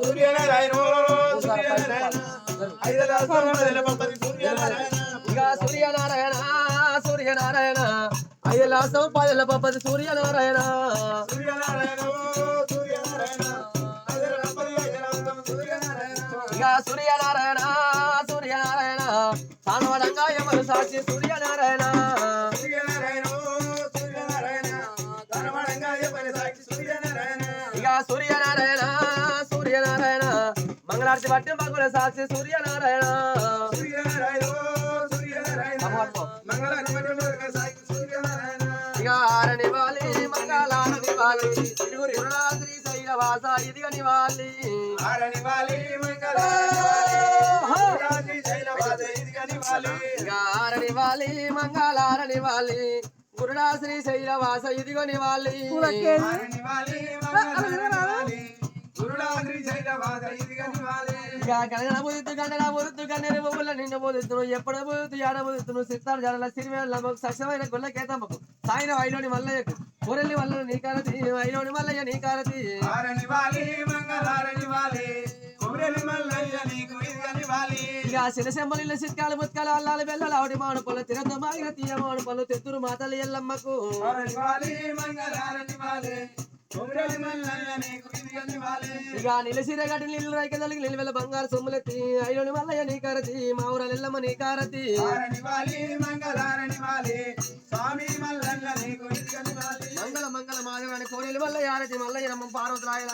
సూర్యనారాయణ సూర్యనారాయణ సూర్యనారాయణ 5 లాసం 10 పప్పది సూర్యనారాయణ సూర్యనారాయణ సూర్యనారాయణ సానవడంగా ఎవరు సాక్షి సూర్యనారాయణ సూర్యనారాయణ సూర్యనారాయణ మంగళారతి పట్టి మగుల సాక్షి సూర్యనారాయణ ఆరనివాలి మంగళారనివాలి గురురాత్రి శైలవాస ఇదిగ నివాలి ఆరనివాలి మంగళారనివాలి గురుడా శ్రీ శైలవాస ఇదిగో నివాలి కనగన బుద్ధు కన్నడ బుద్ధు కన్నెర బొమ్మల నిన్న బోధిస్తున్నావు ఎప్పుడు బుద్ధు ఏడ బోధిస్తున్నావు సిత్తారు జడల సిరివేళ్ళకు సస్యమైన గొల్లకేతమ్మకు సాయిన వైలోని మల్లయ్యకు ఊరెల్లి వల్ల నీకారతి వైలోని మల్లయ్య నీకారతి శిలశంబలిలో సిత్కాలు బుత్కాలు అల్లాలు బెల్లలు ఆవిడి మాడు పళ్ళు తిరగ మాగిన తీయ మాడు పళ్ళు తెత్తురు మాతలు ఎల్లమ్మకు ఇక నిలసిరగటి నీళ్ళు రైకదలికి నిలువెల బంగారు సొమ్ములెత్తి అయ్యోని మల్లయ్య నీకారతి మా ఊరలు ఎల్లమ్మ నీకారతి మంగళ మంగళ మాధవాని కోనేలు వల్ల యారతి మల్లయ్య పార్వతురాయల